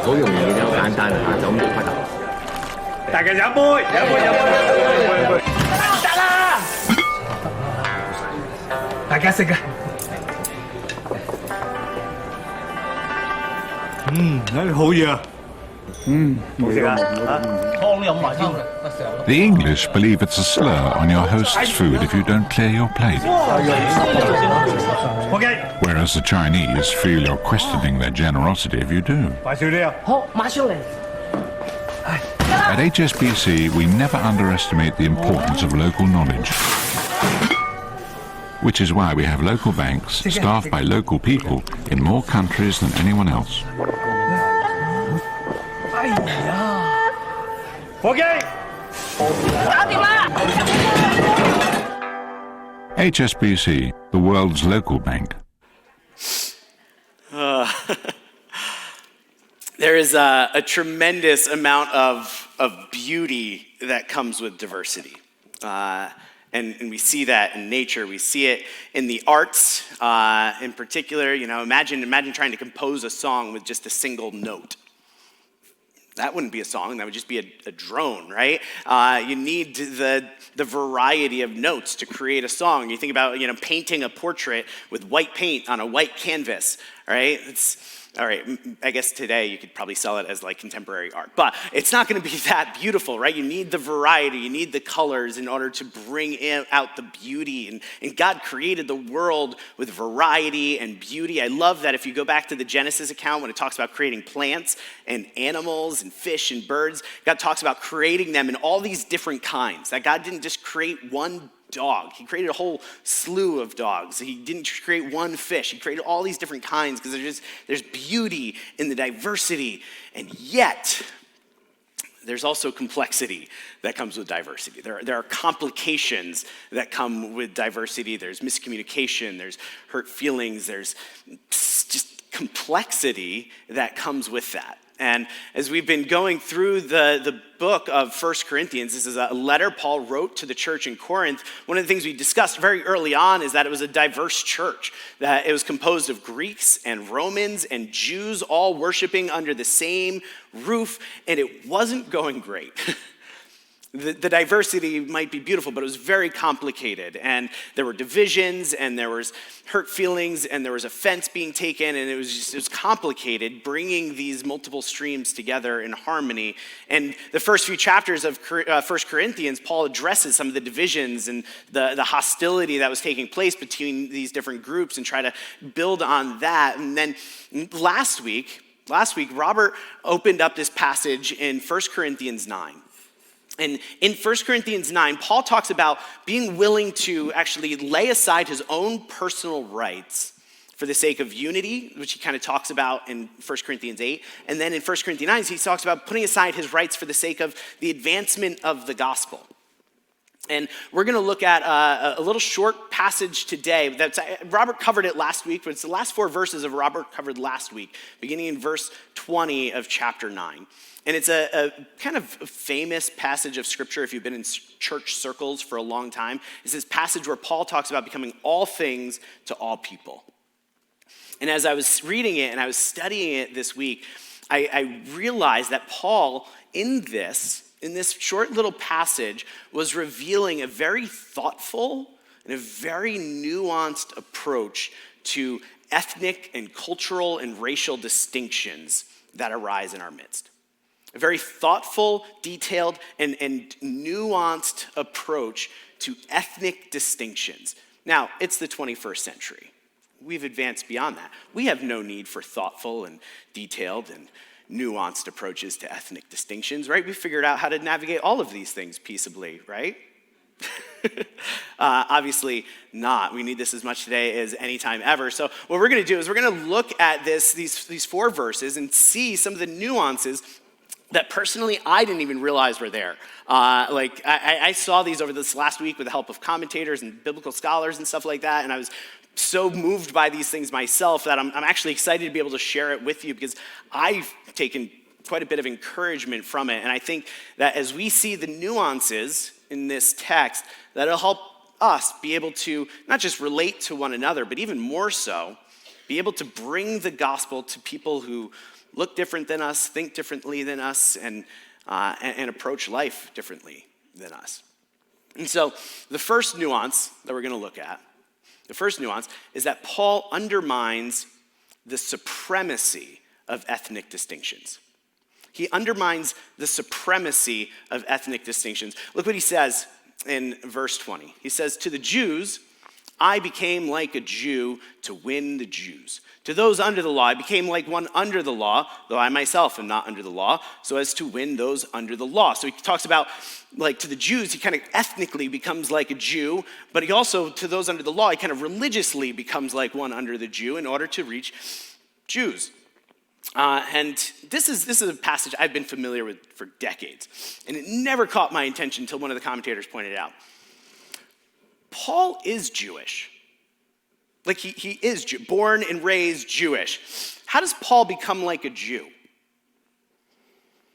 好容易嘅啫，好簡單啊，就咁就開頭。大家飲杯，飲杯，飲杯，得啦！大家食啊！好嘢啊！好食啊！湯飲埋添。The English believe it's a slur on your host's food if you don't clear your plate, OK， whereas the Chinese feel you're questioning their generosity if you do. 快少啲啊！好，馬上嚟。 At HSBC, we never underestimate the importance of local knowledge, which is why we have local banks staffed by local people in more countries than anyone else. 哎呀！OK， 搞掂啦！ HSBC, the world's local bank. There is a tremendous amount of beauty that comes with diversity. And we see that in nature. We see it in the arts in particular. You know, imagine trying to compose a song with just a single note. That wouldn't be a song. That would just be a drone, right? You need the variety of notes to create a song. You think about, you know, painting a portrait with white paint on a white canvas, right? All right, I guess today you could probably sell it as like contemporary art, but it's not going to be that beautiful, right? You need the variety, you need the colors in order to bring out the beauty. And God created the world with variety and beauty. I love that if you go back to the Genesis account when it talks about creating plants and animals and fish and birds, God talks about creating them in all these different kinds. That God didn't just create one dog. He created a whole slew of dogs. He didn't create one fish. He created all these different kinds because there's beauty in the diversity. And yet, there's also complexity that comes with diversity. There are complications that come with diversity. There's miscommunication. There's hurt feelings. There's just complexity that comes with that. And as we've been going through the book of 1 Corinthians, this is a letter Paul wrote to the church in Corinth. One of the things we discussed very early on is that it was a diverse church, that it was composed of Greeks and Romans and Jews all worshiping under the same roof, and it wasn't going great. The diversity might be beautiful, but it was very complicated. And there were divisions, and there was hurt feelings, and there was offense being taken, and it was complicated bringing these multiple streams together in harmony. And the first few chapters of 1 Corinthians, Paul addresses some of the divisions and the hostility that was taking place between these different groups and try to build on that. And then last week, Robert opened up this passage in 1 Corinthians 9. And in 1 Corinthians 9, Paul talks about being willing to actually lay aside his own personal rights for the sake of unity, which he kind of talks about in 1 Corinthians 8. And then in 1 Corinthians 9, he talks about putting aside his rights for the sake of the advancement of the gospel. And we're going to look at a little short passage today. Robert covered it last week, but it's the last 4 verses of Robert covered last week, beginning in verse 20 of chapter 9. And it's a kind of famous passage of scripture if you've been in church circles for a long time. It's this passage where Paul talks about becoming all things to all people. And as I was reading it and I was studying it this week, I realized that Paul, in this short little passage, was revealing a very thoughtful and a very nuanced approach to ethnic and cultural and racial distinctions that arise in our midst. A very thoughtful, detailed, and nuanced approach to ethnic distinctions. Now, it's the 21st century. We've advanced beyond that. We have no need for thoughtful and detailed and nuanced approaches to ethnic distinctions, right? We figured out how to navigate all of these things peaceably, right? Obviously not. We need this as much today as any time ever. So what we're going to do is we're going to look at these 4 verses and see some of the nuances that personally I didn't even realize were there. I saw these over this last week with the help of commentators and biblical scholars and stuff like that, and I was so moved by these things myself that I'm actually excited to be able to share it with you because I've taken quite a bit of encouragement from it. And I think that as we see the nuances in this text, that it'll help us be able to not just relate to one another, but even more so, be be able to bring the gospel to people who look different than us, think differently than us, and approach life differently than us. And so the first nuance that we're going to look at, the first nuance is that Paul undermines the supremacy of ethnic distinctions. He undermines the supremacy of ethnic distinctions. Look what he says in verse 20. He says, "To the Jews, I became like a Jew to win the Jews. To those under the law, I became like one under the law, though I myself am not under the law, so as to win those under the law." So he talks about, like, to the Jews, he kind of ethnically becomes like a Jew, but he also, to those under the law, he kind of religiously becomes like one under the Jew in order to reach Jews. And this is a passage I've been familiar with for decades, and it never caught my attention until one of the commentators pointed it out. Paul is Jewish. Like, he is born and raised Jewish. How does Paul become like a Jew?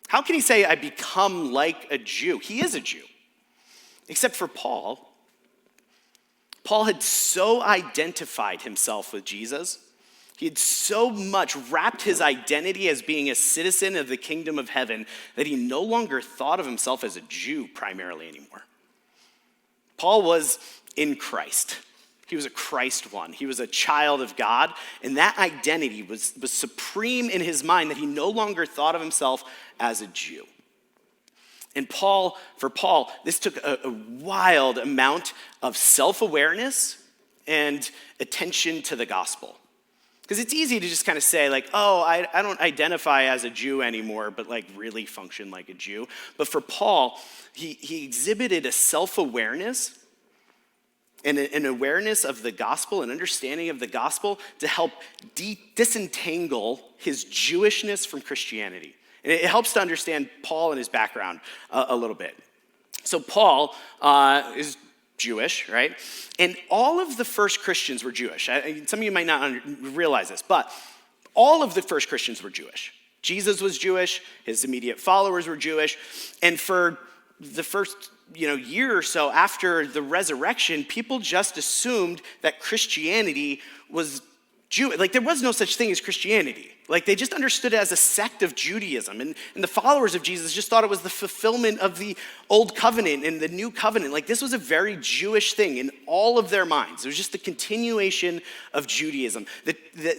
How can he say, I become like a Jew? He is a Jew. Except for Paul. Paul had so identified himself with Jesus. He had so much wrapped his identity as being a citizen of the kingdom of heaven that he no longer thought of himself as a Jew primarily anymore. Paul was in Christ. He was a Christ one. He was a child of God, and that identity was supreme in his mind, that he no longer thought of himself as a Jew. And for Paul, this took a wild amount of self-awareness and attention to the gospel. Because it's easy to just kind of say, like, oh, I don't identify as a Jew anymore, but like really function like a Jew. But for Paul, he exhibited a self-awareness and an awareness of the gospel, an understanding of the gospel to help disentangle his Jewishness from Christianity. And it helps to understand Paul and his background a little bit. So Paul is Jewish, right? And all of the first Christians were Jewish. Some of you might not realize this, but all of the first Christians were Jewish. Jesus was Jewish, his immediate followers were Jewish, and for the first year or so after the resurrection, people just assumed that Christianity was Jewish. Like, there was no such thing as Christianity. Like, they just understood it as a sect of Judaism. And the followers of Jesus just thought it was the fulfillment of the old covenant and the new covenant. Like, this was a very Jewish thing in all of their minds. It was just the continuation of Judaism.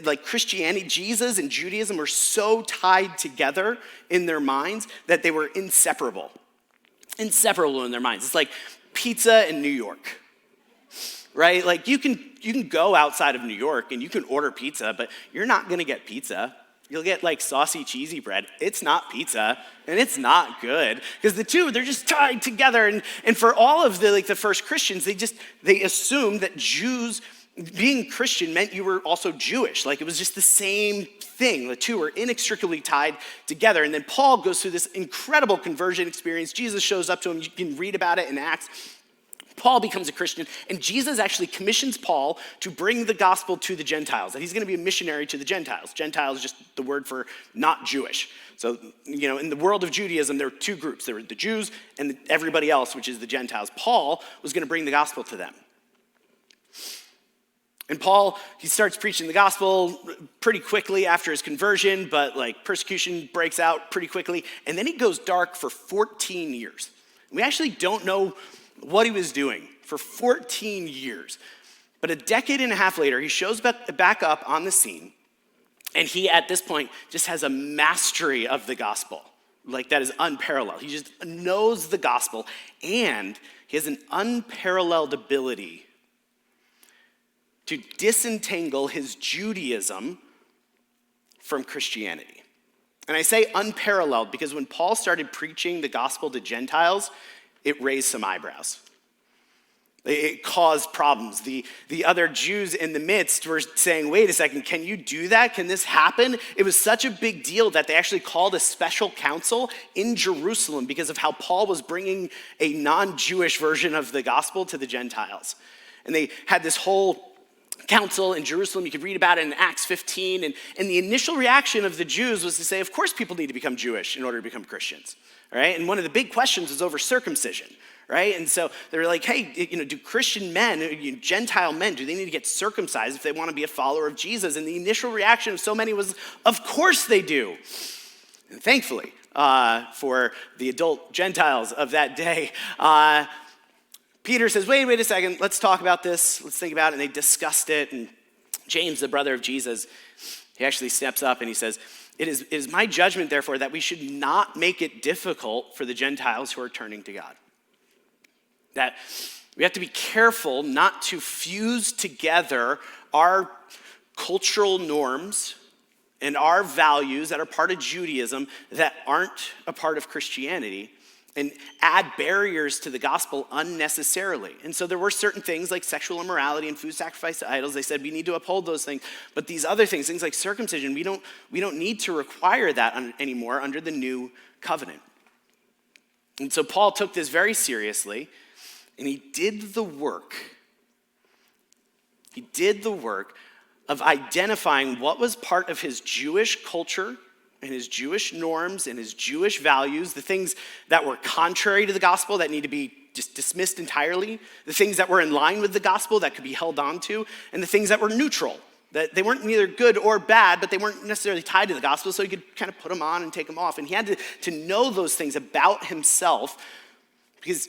Like, Christianity, Jesus and Judaism were so tied together in their minds that they were inseparable. Inseparable in their minds. It's like pizza in New York, right? Like, you can go outside of New York and you can order pizza, but you're not gonna get pizza. You'll get like saucy, cheesy bread. It's not pizza, and it's not good, because the two, they're just tied together. And for all of the first Christians, they assumed that Jews, being Christian meant you were also Jewish. Like, it was just the same thing. The two were inextricably tied together. And then Paul goes through this incredible conversion experience. Jesus shows up to him. You can read about it in Acts. Paul becomes a Christian, and Jesus actually commissions Paul to bring the gospel to the Gentiles, that he's going to be a missionary to the Gentiles. Gentiles is just the word for not Jewish. So, in the world of Judaism, there were two groups. There were the Jews and everybody else, which is the Gentiles. Paul was going to bring the gospel to them. And Paul, he starts preaching the gospel pretty quickly after his conversion, but like persecution breaks out pretty quickly. And then he goes dark for 14 years. We actually don't know what he was doing for 14 years. But a decade and a half later, he shows back up on the scene. And he, at this point, just has a mastery of the gospel. Like, that is unparalleled. He just knows the gospel. And he has an unparalleled ability to disentangle his Judaism from Christianity. And I say unparalleled because when Paul started preaching the gospel to Gentiles, it raised some eyebrows. It caused problems. The other Jews in the midst were saying, wait a second, can you do that? Can this happen? It was such a big deal that they actually called a special council in Jerusalem because of how Paul was bringing a non-Jewish version of the gospel to the Gentiles. And they had this whole council in Jerusalem. You could read about it in Acts 15. And the initial reaction of the Jews was to say, of course people need to become Jewish in order to become Christians. All right? And one of the big questions was over circumcision. right? And so they're like, hey, do Christian men, Gentile men, do they need to get circumcised if they want to be a follower of Jesus? And the initial reaction of so many was, of course they do. And thankfully, for the adult Gentiles of that day, Peter says, wait a second, let's talk about this. Let's think about it. And they discussed it. And James, the brother of Jesus, he actually steps up and he says, it is my judgment, therefore, that we should not make it difficult for the Gentiles who are turning to God. That we have to be careful not to fuse together our cultural norms and our values that are part of Judaism that aren't a part of Christianity and add barriers to the gospel unnecessarily. And so there were certain things like sexual immorality and food sacrifice to idols. They said we need to uphold those things. But these other things like circumcision, we don't need to require that anymore under the new covenant. And so Paul took this very seriously, and he did the work. He did the work of identifying what was part of his Jewish culture and his Jewish norms and his Jewish values, the things that were contrary to the gospel that need to be just dismissed entirely, the things that were in line with the gospel that could be held on to, and the things that were neutral, that they weren't neither good or bad, but they weren't necessarily tied to the gospel, so he could kind of put them on and take them off. And he had to know those things about himself, because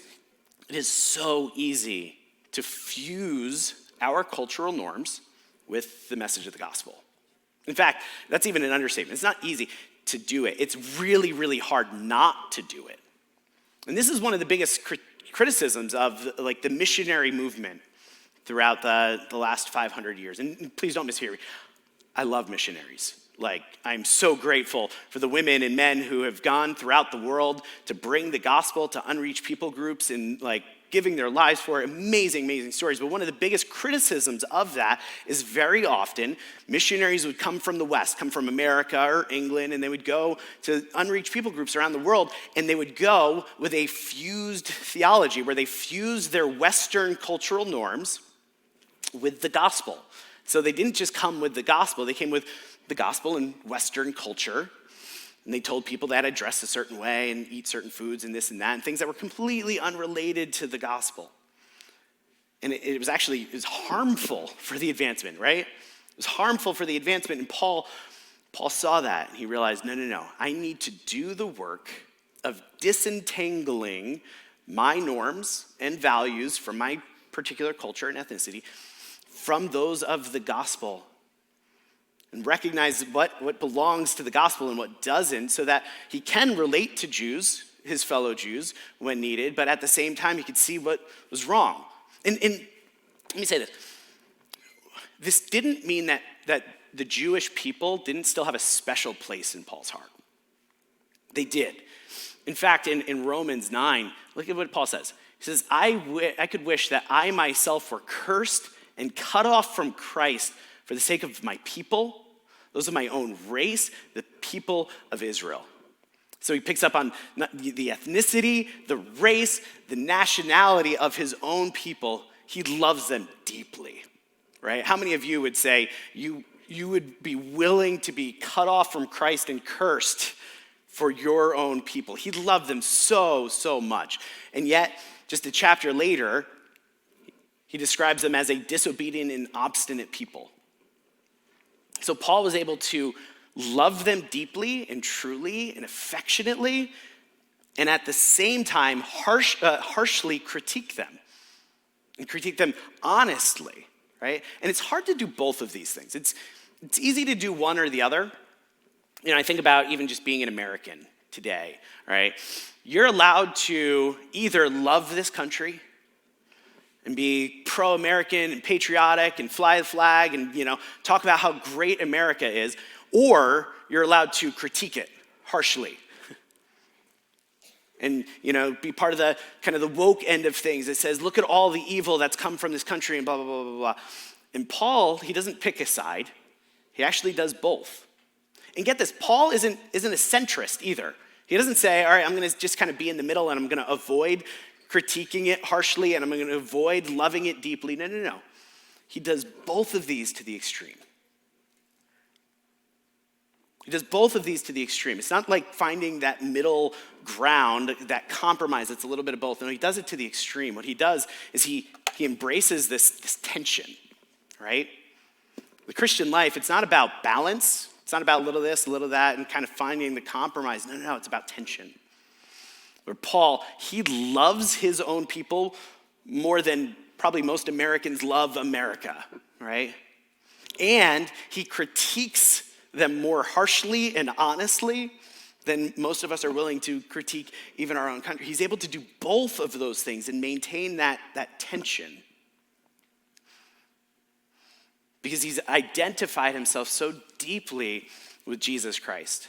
it is so easy to fuse our cultural norms with the message of the gospel. In fact, that's even an understatement. It's not easy to do it. It's really, really hard not to do it. And this is one of the biggest criticisms of the missionary movement throughout the last 500 years. And please don't mishear me. I love missionaries. I'm so grateful for the women and men who have gone throughout the world to bring the gospel to unreached people groups and giving their lives for it. Amazing, amazing stories. But one of the biggest criticisms of that is very often missionaries would come from the West, come from America or England, and they would go to unreached people groups around the world, and they would go with a fused theology where they fused their Western cultural norms with the gospel. So they didn't just come with the gospel, they came with the gospel and Western culture. And they told people they had to dress a certain way and eat certain foods and this and that, and things that were completely unrelated to the gospel. And it was harmful for the advancement, right? It was harmful for the advancement. And Paul saw that, and he realized, no. I need to do the work of disentangling my norms and values from my particular culture and ethnicity from those of the gospel, and recognize what belongs to the gospel and what doesn't, so that he can relate to Jews, his fellow Jews, when needed, but at the same time, he could see what was wrong. And let me say this. This didn't mean that the Jewish people didn't still have a special place in Paul's heart. They did. In fact, in Romans 9, look at what Paul says. He says, I could wish that I myself were cursed and cut off from Christ for the sake of my people, those of my own race, the people of Israel. So he picks up on the ethnicity, the race, the nationality of his own people. He loves them deeply, right? How many of you would say you would be willing to be cut off from Christ and cursed for your own people? He loved them so, so much. And yet, just a chapter later, he describes them as a disobedient and obstinate people. So Paul was able to love them deeply and truly and affectionately, and at the same time harshly critique them, and critique them honestly, right? And it's hard to do both of these things. It's easy to do one or the other. I think about even just being an American today, right? You're allowed to either love this country and be pro-American and patriotic and fly the flag and, talk about how great America is, or you're allowed to critique it harshly and, be part of the kind of the woke end of things that says, look at all the evil that's come from this country and blah, blah, blah, blah, blah. And Paul, he doesn't pick a side. He actually does both. And get this, Paul isn't a centrist either. He doesn't say, all right, I'm going to just kind of be in the middle and I'm going to avoid critiquing it harshly, and I'm going to avoid loving it deeply. No. He does both of these to the extreme. He does both of these to the extreme. It's not like finding that middle ground, that compromise that's a little bit of both. No, he does it to the extreme. What he does is he embraces this tension, right? The Christian life, it's not about balance. It's not about little this, little that, and kind of finding the compromise. No, it's about tension. Where Paul, he loves his own people more than probably most Americans love America, right? And he critiques them more harshly and honestly than most of us are willing to critique even our own country. He's able to do both of those things and maintain that tension because he's identified himself so deeply with Jesus Christ.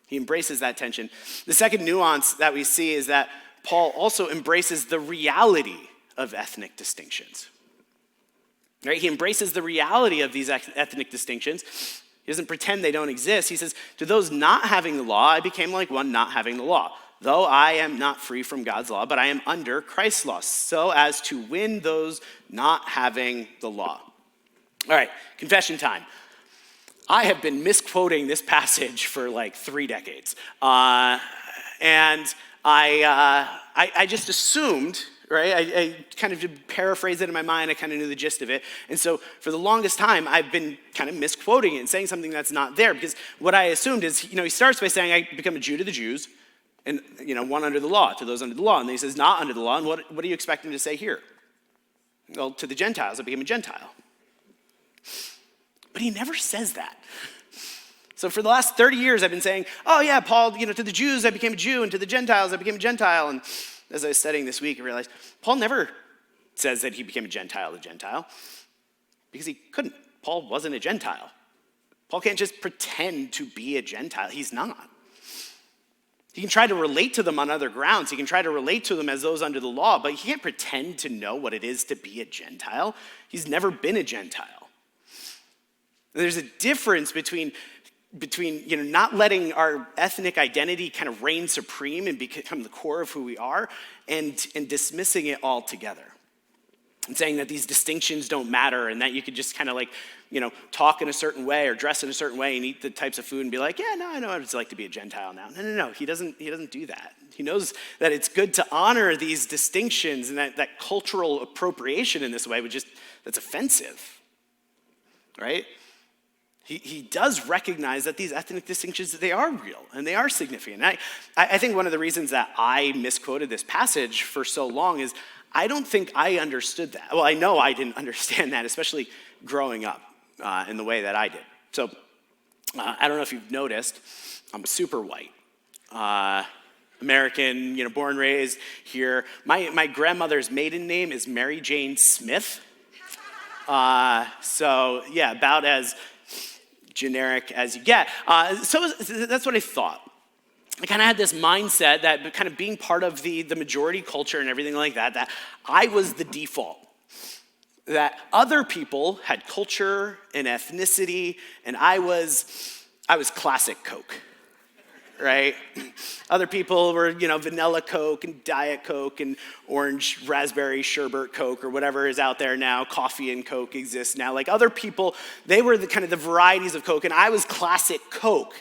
He embraces that tension. The second nuance that we see is that Paul also embraces the reality of ethnic distinctions. Right? He embraces the reality of these ethnic distinctions. He doesn't pretend they don't exist. He says, to those not having the law, I became like one not having the law. Though I am not free from God's law, but I am under Christ's law, so as to win those not having the law. All right, confession time. I have been misquoting this passage for like 3 decades. And I just assumed, right? I kind of did paraphrase it in my mind. I kind of knew the gist of it. And so for the longest time, I've been kind of misquoting it and saying something that's not there because what I assumed is, he starts by saying, I become a Jew to the Jews and, one under the law, to those under the law. And then he says, not under the law. And what do you expect him to say here? Well, to the Gentiles, I became a Gentile. But he never says that. So for the last 30 years, I've been saying, oh yeah, Paul, to the Jews, I became a Jew, and to the Gentiles, I became a Gentile. And as I was studying this week, I realized Paul never says that he became a Gentile because he couldn't. Paul wasn't a Gentile. Paul can't just pretend to be a Gentile. He's not. He can try to relate to them on other grounds. He can try to relate to them as those under the law, but he can't pretend to know what it is to be a Gentile. He's never been a Gentile. There's a difference between not letting our ethnic identity kind of reign supreme and become the core of who we are and dismissing it altogether. And saying that these distinctions don't matter and that you could just kind of talk in a certain way or dress in a certain way and eat the types of food and be like, yeah, no, I know what it's like to be a Gentile now. No. He doesn't do that. He knows that it's good to honor these distinctions and that cultural appropriation in this way, that's offensive, right? He does recognize that these ethnic distinctions, they are real and they are significant. I think one of the reasons that I misquoted this passage for so long is I don't think I understood that. Well, I know I didn't understand that, especially growing up in the way that I did. So I don't know if you've noticed, I'm super white. American, born, raised here. My grandmother's maiden name is Mary Jane Smith. So yeah, about as generic as you get. So that's what I thought. I kind of had this mindset that kind of being part of the majority culture and everything like that I was the default. That other people had culture and ethnicity, and I was classic Coke, right? Other people were, vanilla Coke and Diet Coke and orange raspberry sherbet Coke or whatever is out there now. Coffee and Coke exists now. Like other people, they were the varieties of Coke, and I was classic Coke.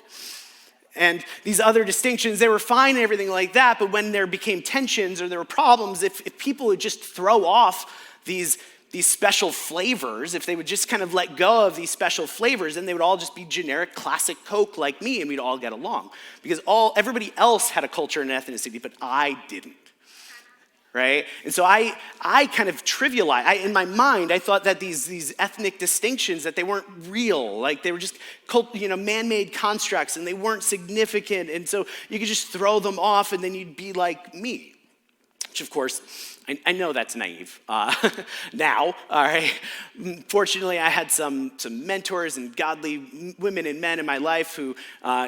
And these other distinctions, they were fine and everything like that, but when there became tensions or there were problems, if people would just throw off these special flavors, if they would just kind of let go of these special flavors, then they would all just be generic classic Coke like me, and we'd all get along. Because everybody else had a culture and ethnicity, but I didn't. Right? And so I kind of trivialized. In my mind, I thought that these ethnic distinctions, that they weren't real. Like they were just man-made constructs, and they weren't significant. And so you could just throw them off, and then you'd be like me. Which, of course, I know that's naive now, all right? Fortunately, I had some mentors and godly women and men in my life who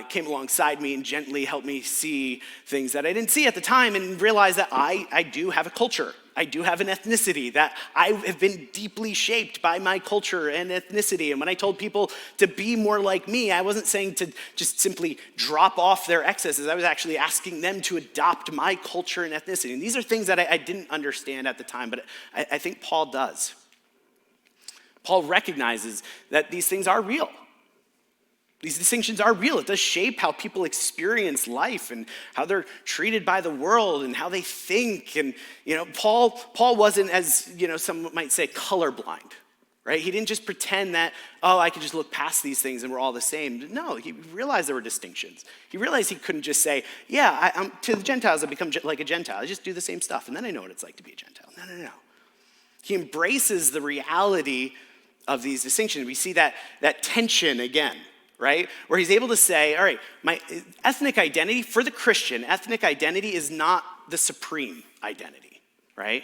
came alongside me and gently helped me see things that I didn't see at the time and realize that I do have a culture. I do have an ethnicity, that I have been deeply shaped by my culture and ethnicity. And when I told people to be more like me, I wasn't saying to just simply drop off their excesses. I was actually asking them to adopt my culture and ethnicity. And these are things that I didn't understand at the time, but I think Paul does. Paul recognizes that these things are real. These distinctions are real. It does shape how people experience life and how they're treated by the world and how they think. And, Paul wasn't, as, some might say, colorblind, right? He didn't just pretend that, I could just look past these things and we're all the same. No, he realized there were distinctions. He realized he couldn't just say, I'm to the Gentiles, I become like a Gentile. I just do the same stuff, and then I know what it's like to be a Gentile. No. He embraces the reality of these distinctions. We see that tension again, right? Where he's able to say, all right, my ethnic identity, for the Christian, ethnic identity is not the supreme identity, right?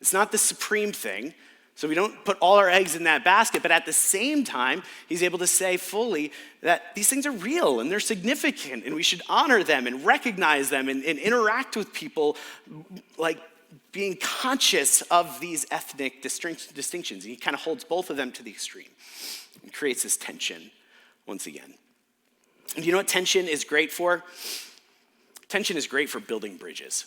It's not the supreme thing. So we don't put all our eggs in that basket, but at the same time, he's able to say fully that these things are real and they're significant and we should honor them and recognize them and interact with people like being conscious of these ethnic distinctions. He kind of holds both of them to the extreme and creates this tension once again. And you know what tension is great for? Tension is great for building bridges.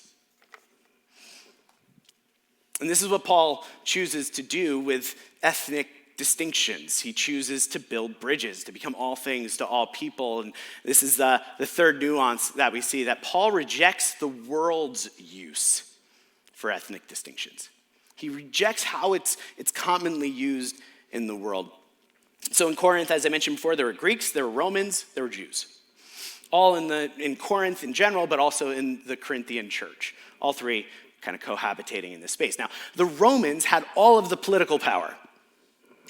And this is what Paul chooses to do with ethnic distinctions. He chooses to build bridges, to become all things to all people. And this is the third nuance that we see, that Paul rejects the world's use for ethnic distinctions. He rejects how it's commonly used in the world. So in Corinth, as I mentioned before, there were Greeks, there were Romans, there were Jews. All in Corinth in general, but also in the Corinthian church. All three kind of cohabitating in this space. Now, the Romans had all of the political power.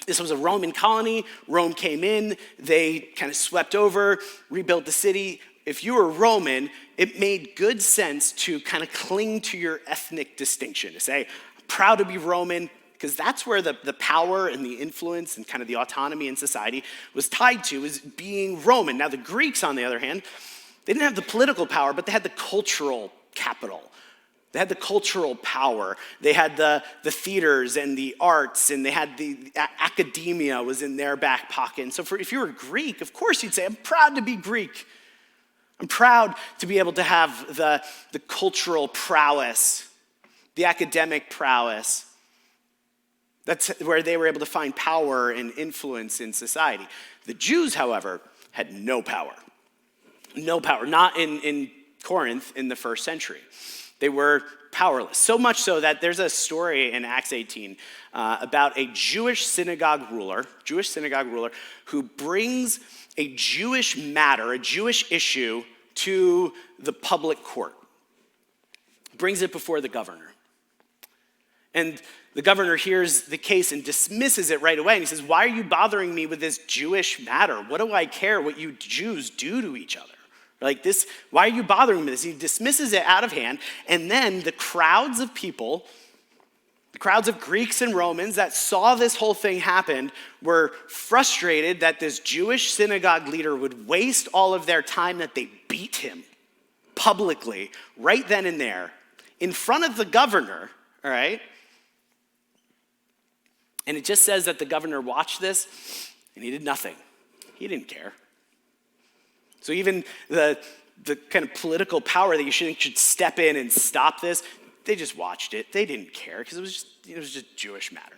This was a Roman colony. Rome came in. They kind of swept over, rebuilt the city. If you were Roman, it made good sense to kind of cling to your ethnic distinction, to say, I'm proud to be Roman, because that's where the power and the influence and kind of the autonomy in society was tied to, is being Roman. Now, the Greeks, on the other hand, they didn't have the political power, but they had the cultural capital. They had the cultural power. They had the theaters and the arts, and they had the academia was in their back pocket. And so if you were Greek, of course you'd say, I'm proud to be Greek. I'm proud to be able to have the cultural prowess, the academic prowess. That's where they were able to find power and influence in society. The Jews, however, had no power. No power, not in Corinth in the first century. They were powerless, so much so that there's a story in Acts 18 about a Jewish synagogue ruler who brings a Jewish matter, a Jewish issue to the public court, brings it before the governor. And the governor hears the case and dismisses it right away. And he says, why are you bothering me with this Jewish matter? What do I care what you Jews do to each other? Like this, why are you bothering me with this? He dismisses it out of hand. And then the crowds of people, the crowds of Greeks and Romans that saw this whole thing happen were frustrated that this Jewish synagogue leader would waste all of their time, that they beat him publicly right then and there in front of the governor, all right? And it just says that the governor watched this and he did nothing. He didn't care. So even the kind of political power that you should step in and stop this, they just watched it. They didn't care because it was just Jewish matter.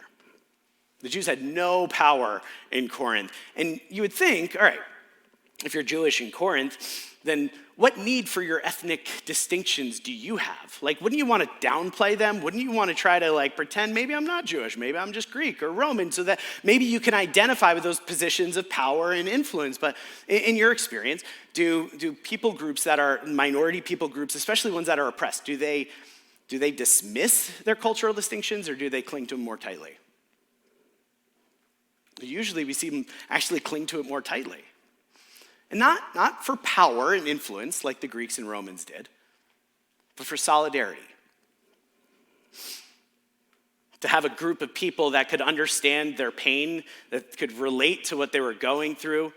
The Jews had no power in Corinth. And you would think, all right, if you're Jewish in Corinth, then what need for your ethnic distinctions do you have? Like, wouldn't you want to downplay them? Wouldn't you want to try to pretend maybe I'm not Jewish, maybe I'm just Greek or Roman, so that maybe you can identify with those positions of power and influence? But in your experience, do people groups that are minority people groups, especially ones that are oppressed, do they dismiss their cultural distinctions or do they cling to them more tightly? Usually we see them actually cling to it more tightly. And not for power and influence like the Greeks and Romans did, but for solidarity. To have a group of people that could understand their pain, that could relate to what they were going through.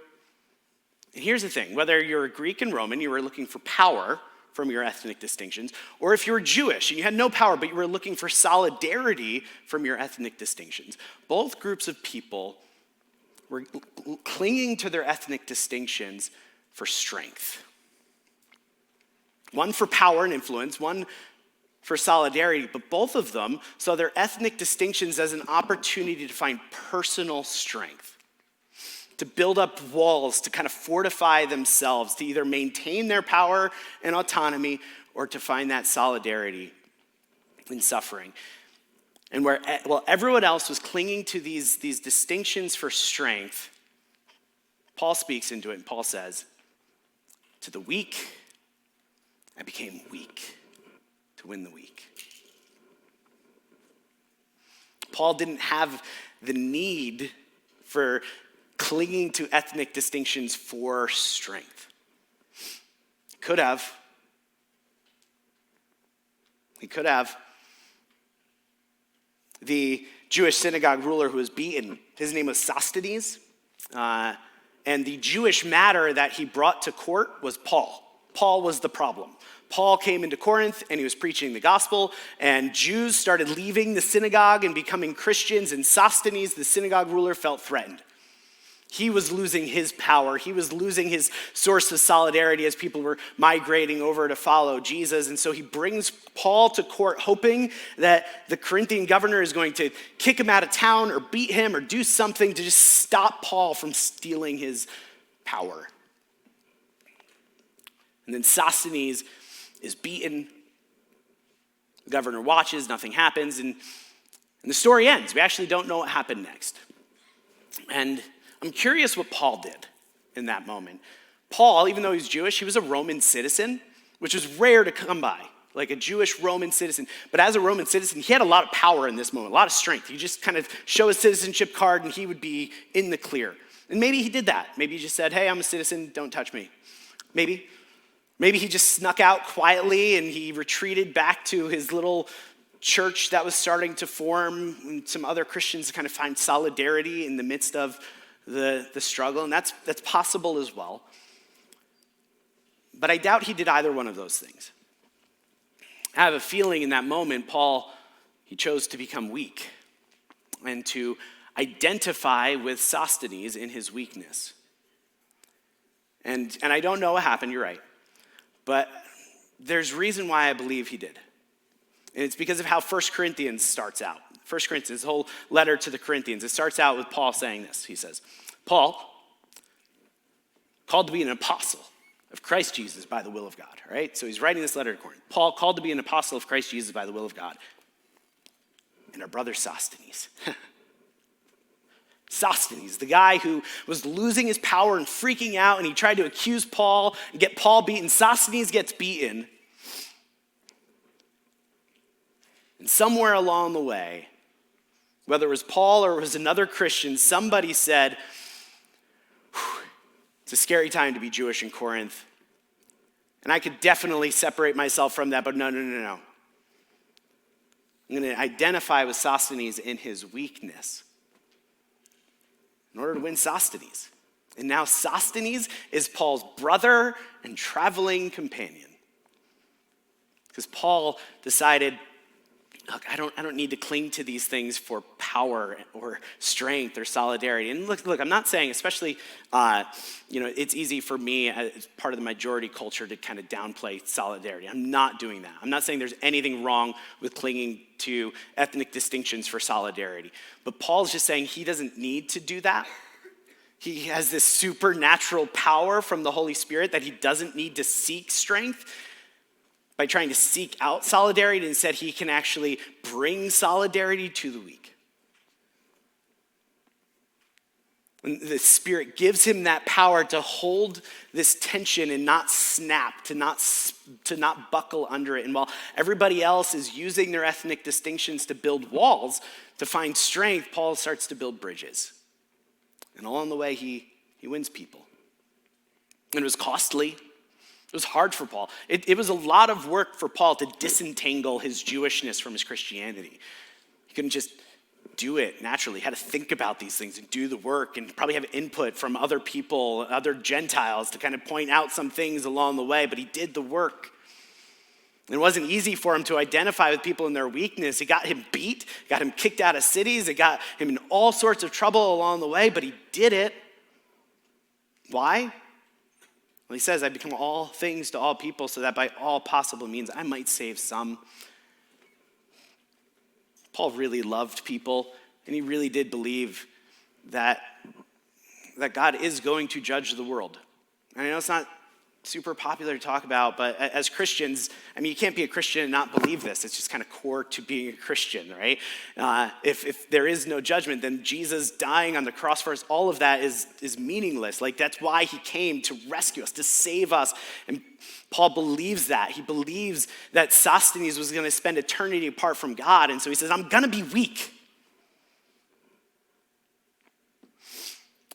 And here's the thing, whether you're a Greek and Roman, you were looking for power from your ethnic distinctions, or if you were Jewish and you had no power, but you were looking for solidarity from your ethnic distinctions, both groups of people were clinging to their ethnic distinctions for strength. One for power and influence, one for solidarity, but both of them saw their ethnic distinctions as an opportunity to find personal strength. to build up walls, to kind of fortify themselves, to either maintain their power and autonomy or to find that solidarity in suffering. And while everyone else was clinging to these distinctions for strength, Paul speaks into it, and Paul says, to the weak, I became weak to win the weak. Paul didn't have the need for clinging to ethnic distinctions for strength. He could have. He could have. The Jewish synagogue ruler who was beaten, his name was Sosthenes, and the Jewish matter that he brought to court was Paul. Paul was the problem. Paul came into Corinth and he was preaching the gospel, and Jews started leaving the synagogue and becoming Christians, and Sosthenes, the synagogue ruler, felt threatened. He was losing his power. He was losing his source of solidarity as people were migrating over to follow Jesus. And so he brings Paul to court, hoping that the Corinthian governor is going to kick him out of town or beat him or do something to just stop Paul from stealing his power. And then Sosthenes is beaten. The governor watches, nothing happens, and the story ends. We actually don't know what happened next. And I'm curious what Paul did in that moment. Paul, even though he's Jewish, he was a Roman citizen, which was rare to come by, like a Jewish Roman citizen. But as a Roman citizen, he had a lot of power in this moment, a lot of strength. He just kind of show his citizenship card and he would be in the clear. And maybe he did that. Maybe he just said, hey, I'm a citizen, don't touch me. Maybe he just snuck out quietly and he retreated back to his little church that was starting to form, and some other Christians to kind of find solidarity in the midst of the struggle, and that's possible as well. But I doubt he did either one of those things. I have a feeling in that moment, Paul, he chose to become weak and to identify with Sosthenes in his weakness. And I don't know what happened, you're right. But there's reason why I believe he did. And it's because of how 1 Corinthians starts out. 1 Corinthians, the whole letter to the Corinthians, it starts out with Paul saying this. He says, Paul, called to be an apostle of Christ Jesus by the will of God. All right? So he's writing this letter to Corinth. Paul, called to be an apostle of Christ Jesus by the will of God. And our brother Sosthenes. Sosthenes, the guy who was losing his power and freaking out, and he tried to accuse Paul and get Paul beaten. Sosthenes gets beaten. And somewhere along the way, whether it was Paul or it was another Christian, somebody said, it's a scary time to be Jewish in Corinth. And I could definitely separate myself from that, but no. I'm going to identify with Sosthenes in his weakness in order to win Sosthenes. And now Sosthenes is Paul's brother and traveling companion. Because Paul decided, look, I don't need to cling to these things for power or strength or solidarity. And look, I'm not saying, especially, it's easy for me as part of the majority culture to kind of downplay solidarity. I'm not doing that. I'm not saying there's anything wrong with clinging to ethnic distinctions for solidarity. But Paul's just saying he doesn't need to do that. He has this supernatural power from the Holy Spirit that he doesn't need to seek strength by trying to seek out solidarity. Instead, he can actually bring solidarity to the weak. And the Spirit gives him that power to hold this tension and not snap, to not buckle under it. And while everybody else is using their ethnic distinctions to build walls, to find strength, Paul starts to build bridges. And along the way, he wins people. And it was costly. It was hard for Paul. It was a lot of work for Paul to disentangle his Jewishness from his Christianity. He couldn't just do it naturally. He had to think about these things and do the work and probably have input from other people, other Gentiles to kind of point out some things along the way, but he did the work. It wasn't easy for him to identify with people in their weakness. It got him beat, got him kicked out of cities, it got him in all sorts of trouble along the way, but he did it. Why? Well, he says, I become all things to all people so that by all possible means I might save some. Paul really loved people, and he really did believe that that God is going to judge the world. I know it's not super popular to talk about, but as Christians, I mean, you can't be a Christian and not believe this. It's just kind of core to being a Christian, right? If there is no judgment, then Jesus dying on the cross for us, all of that is meaningless. Like, that's why he came, to rescue us, to save us. And Paul believes that. He believes that Sosthenes was going to spend eternity apart from God. And so he says, I'm going to be weak.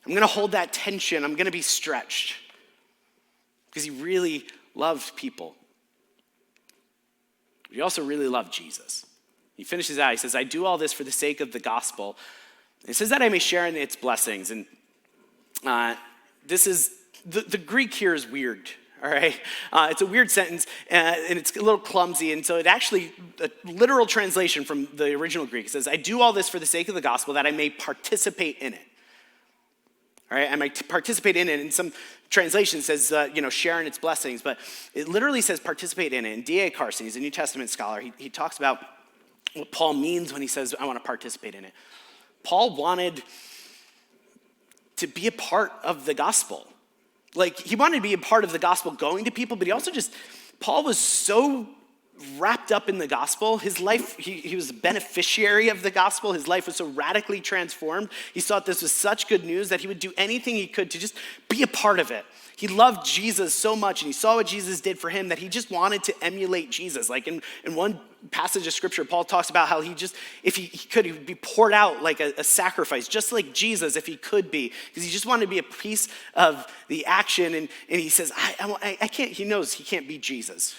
I'm going to hold that tension. I'm going to be stretched. Because he really loved people. He also really loved Jesus. He finishes out, he says, I do all this for the sake of the gospel. And he says that I may share in its blessings. And this is, the Greek here is weird, all right? It's a weird sentence, and it's a little clumsy. And so it actually, a literal translation from the original Greek, it says, I do all this for the sake of the gospel that I may participate in it. All right, I might participate in it. In some translation says, share in its blessings, but it literally says participate in it. And D.A. Carson, he's a New Testament scholar, he talks about what Paul means when he says, I want to participate in it. Paul wanted to be a part of the gospel. Like, he wanted to be a part of the gospel going to people, but he also Paul was so wrapped up in the gospel. His life, he was a beneficiary of the gospel. His life was so radically transformed. He thought this was such good news that he would do anything he could to just be a part of it. He loved Jesus so much, and he saw what Jesus did for him, that he just wanted to emulate Jesus. Like in one passage of scripture, Paul talks about how if he could, he would be poured out like a sacrifice, just like Jesus, if he could be, because he just wanted to be a piece of the action. And he says, I can't, he knows he can't be Jesus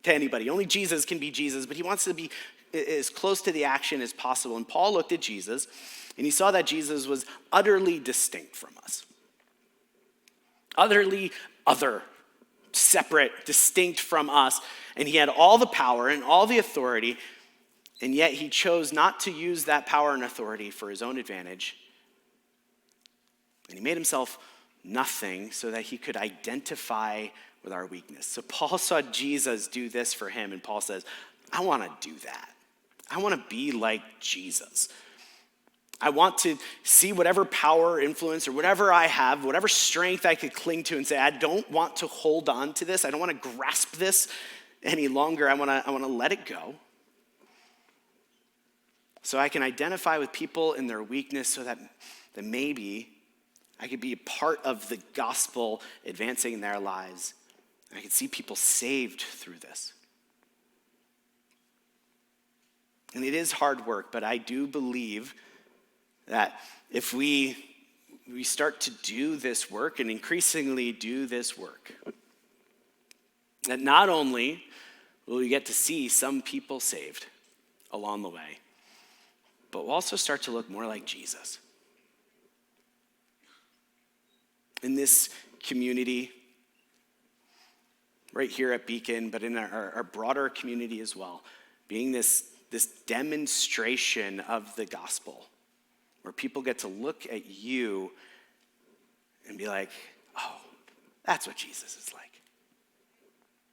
to anybody. Only Jesus can be Jesus, but he wants to be as close to the action as possible. And Paul looked at Jesus, and he saw that Jesus was utterly distinct from us. Utterly other, separate, distinct from us. And he had all the power and all the authority, and yet he chose not to use that power and authority for his own advantage. And he made himself nothing so that he could identify with our weakness. So Paul saw Jesus do this for him, and Paul says, I want to do that. I want to be like Jesus. I want to see whatever power, influence, or whatever I have, whatever strength I could cling to, and say, I don't want to hold on to this. I don't want to grasp this any longer. I want to let it go. So I can identify with people in their weakness, so that maybe I could be a part of the gospel advancing in their lives. I can see people saved through this. And it is hard work, but I do believe that if we start to do this work and increasingly do this work, that not only will we get to see some people saved along the way, but we'll also start to look more like Jesus. In this community, right here at Beacon, but in our broader community as well, being this demonstration of the gospel, where people get to look at you and be like, oh, that's what Jesus is like.